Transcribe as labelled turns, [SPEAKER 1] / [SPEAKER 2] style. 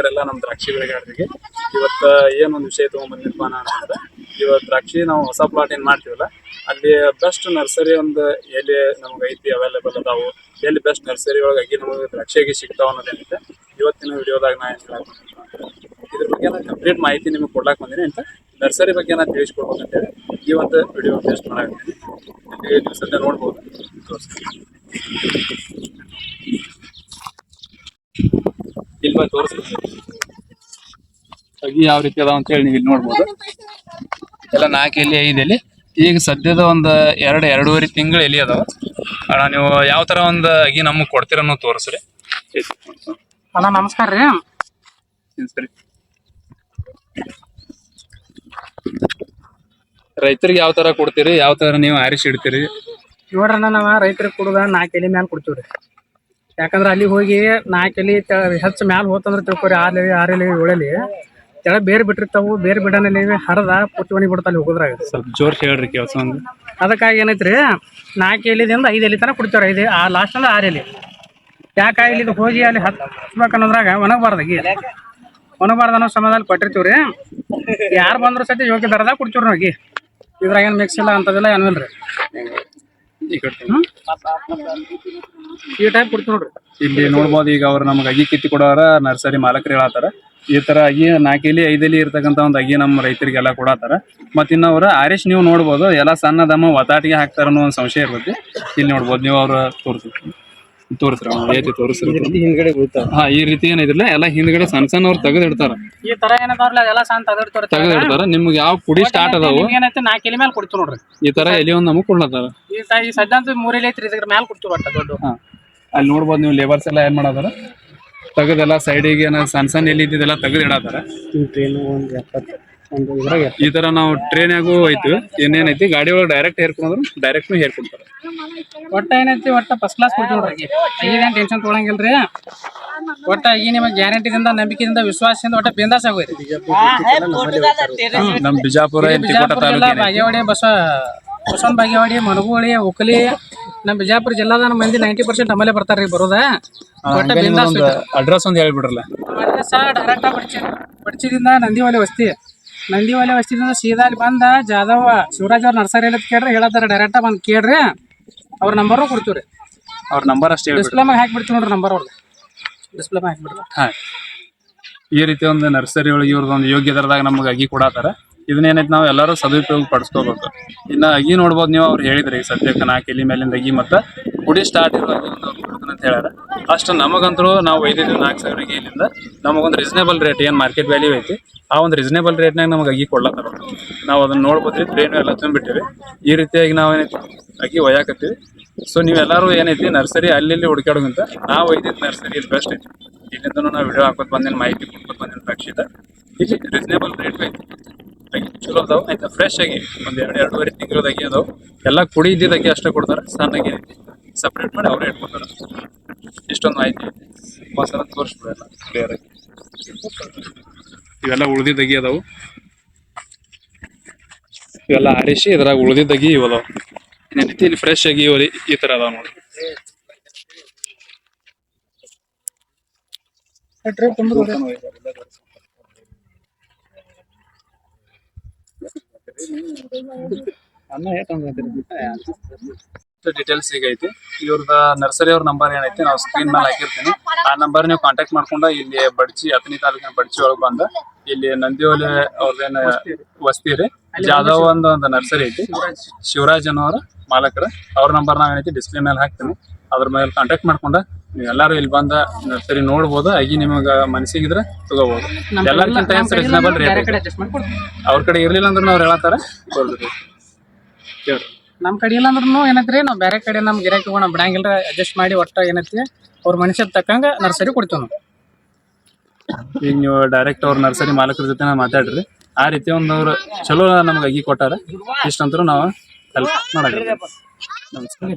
[SPEAKER 1] ಎಲ್ಲ ನಮ್ಮ ದ್ರಾಕ್ಷಿ ಬೆಳೆಗಾರರಿಗೆ ಇವತ್ತು ಏನೊಂದು ವಿಷಯ ತೊಗೊಂಡ್ಬಂದಿರಪ್ಪ ಅಂತಂದ್ರೆ ಇವತ್ತು ದ್ರಾಕ್ಷಿ ನಾವು ಹೊಸ ಪ್ಲಾಟ್ ಏನು ಮಾಡ್ತೀವಲ್ಲ ಅಲ್ಲಿ ಬೆಸ್ಟ್ ನರ್ಸರಿ ಒಂದು ಎಲ್ಲಿ ನಮ್ಗೆ ಐತಿ ಅವೈಲೇಬಲ್ ಅದಾವು ಎಲ್ಲಿ ಬೆಸ್ಟ್ ನರ್ಸರಿ ಒಳಗಾಗಿ ನಮಗೆ ದ್ರಾಕ್ಷಿಯಾಗಿ ಸಿಗ್ತಾವ ಅನ್ನೋದೇನಿದೆ ಇವತ್ತಿನ ವಿಡಿಯೋದಾಗ ನಾ ಏನು ಇದ್ರ ಬಗ್ಗೆ ನಾನು ಕಂಪ್ಲೀಟ್ ಮಾಹಿತಿ ನಿಮಗೆ ಕೊಡ್ಲಾಕ್ ಬಂದೀನಿ ಅಂತ ನರ್ಸರಿ ಬಗ್ಗೆ ನಾನು ತಿಳಿಸ್ಕೊಡ್ಬೇಕಂತೇಳಿ ಈ ಒಂದು ವಿಡಿಯೋ ಟೆಸ್ಟ್ ಮಾಡಾಕ್ತೀನಿ ನೀವು ಸದ್ಯ ನೋಡ್ಬೋದು ಇಲ್ಲಿ ತೋರಿಸ್ತೀನಿ ಅಗಿ ಯಾವ ರೀತಿ ಅದಾವ ಅಂತೇಳಿ ನೀವು ಇಲ್ಲಿ ನೋಡ್ಬೋದು ಎಲ್ಲ 4 ಎಲೆ 5 ಎಲೆ ಈಗ ಸದ್ಯದ ಒಂದು 2-2.5 ತಿಂಗಳು ಎಲೆ ಅದಾವ ಅಣ್ಣ ನೀವು ಯಾವ ತರ ಒಂದು ಅಗಿ ನಮಗೆ ಕೊಡ್ತೀರ ಅನ್ನೋ ತೋರಿಸ್ರಿ
[SPEAKER 2] ಅಣ್ಣ ನಮಸ್ಕಾರ ರೀ
[SPEAKER 1] ಸರಿ ರೈತರಿಗೆ ಯಾವ ತರ ಕೊಡ್ತೀರಿ ಯಾವ ತರ ನೀವು ಆರಿಸಿ ಇಡ್ತೀರಿ
[SPEAKER 2] ನೋಡ್ರಣ್ಣ ನಾವು ರೈತರಿಗೆ ಕೊಡುದ 4 ಎಲೆ ಮ್ಯಾಲ ಕೊಡ್ತೀವ್ರಿ ಯಾಕಂದ್ರೆ ಅಲ್ಲಿ ಹೋಗಿ 4 ಎಲೆ ಹೆಚ್ಚು ಮ್ಯಾಲ ಹೋತಂದ್ರೆ ತಿಳ್ಕೊರಿ 6 ಎಲೆ 7 ಎಲೆ ಕೆಳ ಬೇರೆ ಬಿಟ್ಟಿರ್ತಾವು ಬೇರೆ ಬಿಡನಲ್ಲಿ ಹರದ ಪುಟ್ಟಿ ಒಣಗಿ ಬಿಡ್ತಲ್ಲಿ ಹೋಗೋದ್ರಾಗ
[SPEAKER 1] ಸ್ವಲ್ಪ ಜೋರ್ ಹೇಳ್ರಿ ಕೆಲಸ ಒಂದು
[SPEAKER 2] ಅದಕ್ಕಾಗಿ ಏನೈತ್ರಿ 4 ಎಲೆದಿಂದ 5 ಎಲೆ ತನಕ ಕೊಡ್ತೇವ್ರಿ 5 ಲಾಸ್ಟ್ ಅಂದ್ರೆ 6 ಎಲೆ ಯಾಕೆ ಇಲ್ಲಿ ಹೋಗಿ ಅಲ್ಲಿ ಹತ್ಬೇಕನ್ನೋದ್ರಾಗ ಒಣಗಬಾರ್ದಾಗಿ ಒಣಗಬಾರ್ದು ಅನ್ನೋ ಸಮಯದಲ್ಲಿ ಕೊಟ್ಟಿರ್ತೀವ್ರಿ ಯಾರು ಬಂದ್ರು ಸತಿ ಯೋಗ್ಯ ದರದಾಗ ಕೊಡ್ತೀವ್ರಿ ನಾಗಿ ಇದ್ರಾಗ ಏನು ಮಿಕ್ಸ್ ಇಲ್ಲ ಅಂತದೆಲ್ಲ ಏನೂ ಇಲ್ರಿ ಈ ಟೈಪ್ ಕೊಡ್ತೀವಿ ನೋಡ್ರಿ
[SPEAKER 1] ಇಲ್ಲಿ ನೋಡ್ಬೋದು ಈಗ ಅವ್ರು ನಮ್ಗೆ ಅಗಿ ಕಿತ್ತಿ ಕೊಡೋರ ನರ್ಸರಿ ಮಾಲಕರು ಹೇಳತ್ತಾರ ಈ ತರ ಅಗಿ 4 ಎಲೆ 5 ಎಲೆ ಇರ್ತಕ್ಕಂಥ ಒಂದು ಅಗಿ ನಮ್ಮ ರೈತರಿಗೆಲ್ಲ ಕೊಡತ್ತಾರ ಮತ್ತೆ ಇನ್ನು ಅವ್ರ ಆರಿಶ್ ನೀವು ನೋಡ್ಬೋದು ಎಲ್ಲ ಸಣ್ಣದಮ್ಮ ಒತ್ತಾಟಿಗೆ ಹಾಕ್ತಾರ ಅನ್ನೋ ಒಂದು ಸಂಶಯ ಇರ್ತೈತಿ ಇಲ್ಲಿ ನೋಡ್ಬೋದು ನೀವು ಅವ್ರ ತೋರಿಸ್ರಿ
[SPEAKER 2] ಹಿಂದ್ಗಡೆ
[SPEAKER 1] ಹಾ ಈ ರೀತಿ ಏನಿದ್ರಲ್ಲ ಎಲ್ಲ ಹಿಂದ್ಗಡೆ ಸಣ್ಣ ಅವ್ರು ತೆಗೆದಿಡ್ತಾರ
[SPEAKER 2] ಈ ತರ ಏನದಾವ್ರಲ್ಲ ಎಲ್ಲ ಸಣ್ಣ
[SPEAKER 1] ತೆಗೆದಿಡ್ತಾರ ನಿಮ್ಗೆ ಯಾವ ಕುಡಿ ಸ್ಟಾರ್ಟ್ ಅದಾವು
[SPEAKER 2] ಏನೈತೆ 4 ಎಲೆ ಮೇಲೆ ಕೊಡ್ತೀವಿ ನೋಡ್ರಿ
[SPEAKER 1] ಈ ತರ ಎಲೆ ಒಂದು ನಮಗ್ ಕೊಡ್ಲತ್ತಾರ
[SPEAKER 2] ಈ ಸದ್ಯಂತೂ 3 ಎಲೆ ಐತ್ರಿ ಇದ್ರ ಮೇಲೆ ಕೊಡ್ತೀವಿ ಒಟ್ಟ ದೊಡ್ಡ
[SPEAKER 1] ಅಲ್ಲಿ ನೋಡ್ಬೋದು ನೀವು ಲೇಬರ್ಸ್ ಎಲ್ಲ ಏನ್ ಮಾಡದಾರ ತೆಗೆದೆಲ್ಲ ಸೈಡಿಗೆ ಸಣ್ಣ ಎಲೆ ಇದ್ದಿದ್ದೆಲ್ಲ ತೆಗೆದಿಡತಾರ ಈ ತರ ನಾವು ಟ್ರೈನ್ಯಾಗೂ ಹೋಯ್ತಿವಿ ಏನೇನೈತಿ ಗಾಡಿ ಒಳಗೆ ಡೈರೆಕ್ಟ್ ಹೇರ್ಕೊಂಡ್ರು ಡೈರೆಕ್ಟ್ ಹೇರ್ಕೊಡ್ತಾರ
[SPEAKER 2] ಒಟ್ಟ ಏನೈತಿ ಒಟ್ಟ ಫಸ್ಟ್ ಕ್ಲಾಸ್ ಕೊಡ್ತೀವಿ ನೋಡ್ರಿ ಈಗೇನ್ ಟೆನ್ಷನ್ ತೊಗೊಳಂಗಿಲ್ರಿ ಒಟ್ಟ ಈಗ ನಿಮಗೆ ಗ್ಯಾರಂಟಿದಿಂದ ನಂಬಿಕೆಯಿಂದ ವಿಶ್ವಾಸದಿಂದ ಒಟ್ಟ ಬಿಂದಾಸ್ ಆಗೋಯ್ತು
[SPEAKER 1] ನಮ್ ಬಿಜಾಪುರ
[SPEAKER 2] ಬಾಗೇವಾಡಿ ಬಸವನ ಬಾಗೇವಾಡಿ ಮನಗೂಳಿ ಉಕ್ಕಲಿ ನಮ್ಮ ಬಿಜಾಪುರ ಜಿಲ್ಲಾದ ಮಂದಿ 90% ನಮ್ಮಲ್ಲೇ ಬರ್ತಾರ್ರಿ ಬರೋದ ಒಟ್ಟ ಬಿಂದಾಸ್
[SPEAKER 1] ಅಡ್ರೆಸ್ ಒಂದು ಹೇಳ್ಬಿಡ್ರಲ್ಲ
[SPEAKER 2] ಅಡ್ರೆಸ್ ಡೈರೆಕ್ಟ್ ಬಡ್ಚಿದಿಂದ ನಂದಿವಾಲೆ ವಸ್ತಿದಿಂದ ಸೀದಾ ಅಲ್ಲಿ ಬಂದ ಜಾದವ ಶಿವರಾಜ್ ಅವ್ರ ನರ್ಸರಿ ಅಂತ ಕೇಳ್ರಿ ಹೇಳತ್ತಾರ ಡೈರೆಕ್ಟ್ ಬಂದು ಕೇಳ್ರಿ ಅವ್ರ ನಂಬರ್ ಕೊಡ್ತೀವ್ರಿ
[SPEAKER 1] ಅವ್ರ ನಂಬರ್ ಅಷ್ಟೇ
[SPEAKER 2] ಡಿಸ್ಪ್ಲೇ ಮ್ಯಾಗ ಹಾಕ್ಬಿಡ್ತೀವಿ ನೋಡ್ರಿ ನಂಬರ್ ಅವ್ರದ್ದು ಡಿಸ್ಪ್ಲೇ ಮ್ಯಾಗ ಹಾಕ್ಬಿಡ್ರಿ
[SPEAKER 1] ಹಾ ಈ ರೀತಿ ಒಂದು ನರ್ಸರಿ ಒಳಗೆ ಇವ್ರದ್ದು ಒಂದು ಯೋಗ್ಯ ದರದಾಗ ನಮ್ಗೆ ಅಗಿ ಕೊಡತ್ತಾರ ಇದನ್ನೇನೈತೆ ನಾವು ಎಲ್ಲರೂ ಸದುಪಯೋಗ ಪಡಿಸ್ಕೋಬೇಕು ಇನ್ನು ಅಗಿ ನೋಡ್ಬೋದು ನೀವು ಅವ್ರು ಹೇಳಿದ್ರಿ ಸದ್ಯಕ್ಕೆ 4 ಎಲೆ ಮೇಲಿಂದ ಅಗಿ ಮತ್ತು ಕುಡಿ ಸ್ಟಾರ್ಟ್ ಇರೋ ಅಗಿ ಒಂದು ಕೊಡ್ತೀನಿ ಅಂತ ಹೇಳ್ಯಾರ ಅಷ್ಟು ನಮಗಂತೂ ನಾವು ಒಯ್ದಿದ್ದೀವಿ 4,000 ಇಲ್ಲಿಂದ ನಮಗೊಂದು ರೀಸನೇಬಲ್ ರೇಟ್ ಏನು ಮಾರ್ಕೆಟ್ ವ್ಯಾಲ್ಯೂ ಐತಿ ಆ ಒಂದು ರೀಸನೇಬಲ್ ರೇಟ್ನಾಗ ನಮಗೆ ಅಗಿ ಕೊಡ್ಲತ್ತಾರ ನಾವು ಅದನ್ನ ನೋಡ್ಬೋದ್ರಿ ಟ್ರೈನು ಎಲ್ಲ ತುಂಬಿಟ್ಟಿವಿ ಈ ರೀತಿಯಾಗಿ ನಾವು ಏನೈತಿ ಅಗಿ ಒಯ್ಯಾಕತ್ತೀವಿ ಸೊ ನೀವೆಲ್ಲರೂ ಏನೈತಿ ನರ್ಸರಿ ಅಲ್ಲಿ ಹುಡುಕಾಡೋದಂತ ನಾವು ಒಯ್ದಿದ್ದು ನರ್ಸರಿ ಇಲ್ಲಿ ಬೆಸ್ಟ್ ಐತಿ ಇಲ್ಲಿಂದನೂ ನಾವು ವಿಡಿಯೋ ಹಾಕೋದು ಬಂದಿನ ಮಾಹಿತಿ ಕೊಡ್ಬೋದು ಬಂದಿನ ದ್ರಾಕ್ಷಿದ ಇಲ್ಲಿ ರೀಸನೇಬಲ್ ರೇಟ್ ಐತಿ ಅಗಿ ಚಲೋ ಅದಾವ ಆಯ್ತಾ ಫ್ರೆಶ್ ಆಗಿ ಒಂದು 2-2.5 ತಿಂಗಳದ ಅಗಿ ಅದಾವ ಎಲ್ಲ ಕುಡಿ ಇದ್ದಿದ್ದ ಅಗಿ ಅಷ್ಟೇ ಕೊಡ್ತಾರೆ ಸಣ್ಣಗೆ ಸಪ್ರೇಟ್ ಮಾಡಿ ಅವರೇ ಇಟ್ಕೊತಾರೆ ಇಷ್ಟೊಂದು ಮಾಹಿತಿ ಐತಿ ಒಂದ್ಸಲ ತೋರಿಸ್ಬಿಡಲ್ಲ ಕ್ಲಿಯರ್ ಆಗಿ ಇವೆಲ್ಲ ಉಳ್ದಿದ್ದ ಅಗಿ ಅದಾವು ಇವೆಲ್ಲ ಆರಿಸಿ ಇದ್ರಾಗ ಉಳ್ದಿದ್ದ ಅಗಿ ಇವು ಅದಾವ ಏನೈತಿ ಇಲ್ಲಿ ಫ್ರೆಶ್ ಆಗಿ ಈ ತರ ಅದಾವ ನೋಡಿ ಡೀಟೇಲ್ಸ್ ಈಗ ಐತಿ ಇವ್ರದ ನರ್ಸರಿ ಅವ್ರ ನಂಬರ್ ಏನೈತಿ ನಾವು ಸ್ಕ್ರೀನ್ ಮೇಲೆ ಹಾಕಿರ್ತೀನಿ ಆ ನಂಬರ್ ನೀವು ಕಾಂಟ್ಯಾಕ್ಟ್ ಮಾಡ್ಕೊಂಡು ಇಲ್ಲಿ ಬಡ್ಚಿ ಅಥಣಿ ತಾಲೂಕಿನ ಬಡ್ಚಿ ಒಳಗೆ ಬಂದ ಇಲ್ಲಿ ನಂದಿವಲಿ ಅವ್ರದೇನು ವಸ್ತಿ ರೀ ಜಾದವ್ ಒಂದು ನರ್ಸರಿ ಐತಿ ಶಿವರಾಜ್ ಅನ್ನೋರ ಮಾಲಕರ ಅವ್ರ ನಂಬರ್ ನಾವ್ ಏನೈತಿ ಡಿಸ್ಪ್ಲೇ ಮೇಲೆ ಹಾಕ್ತೀನಿ ಅದ್ರ ಮೇಲೆ ಕಾಂಟ್ಯಾಕ್ಟ್ ಮಾಡ್ಕೊಂಡ ನೀವು ಎಲ್ಲಾರು ಇಲ್ಲಿ ಬಂದ ನರ್ಸರಿ ನೋಡ್ಬೋದು ಅಗಿ ನಿಮಗ ಮನಸ್ಸಿಗಿದ್ರೆ ತಗೋಬಹುದು ಎಲ್ಲರಿಗಿಂತ ರೀಸನಬಲ್ ರೇಟ್ ಅವ್ರ ಕಡೆ ಇರ್ಲಿಲ್ಲ ಅಂದ್ರೆ ಅವ್ರು ಹೇಳತ್ತಾರ ಬರ್ದ್ರಿ
[SPEAKER 2] ನಮ್ಮ ಕಡೆ ಇಲ್ಲ ಅಂದ್ರೂ ಏನೈತ್ರಿ ನಾವು ಬೇರೆ ಕಡೆ ನಮ್ಮ ಗಿರಾಕಿ ನಾವು ಬಿಡಂಗಿಲ್ಲ ಅಡ್ಜಸ್ಟ್ ಮಾಡಿ ಒಟ್ಟ ಏನೈತಿ ಅವ್ರ ಮನುಷ್ಯದ ತಕ್ಕಂಗ ನರ್ಸರಿ ಕೊಡ್ತೀವಿ ನಾವು
[SPEAKER 1] ಈಗ ನೀವು ಡೈರೆಕ್ಟ್ ಅವ್ರ ನರ್ಸರಿ ಮಾಲಕರ ಜೊತೆ ಮಾತಾಡ್ರಿ ಆ ರೀತಿ ಒಂದು ಅವ್ರು ಚಲೋ ನಮ್ಗೆ ಅಗಿ ಕೊಟ್ಟಾರ ಇಷ್ಟಂತರೂ ನಾವು ಹೆಲ್ಪ್ ಮಾಡೋದು ನಮಸ್ಕಾರ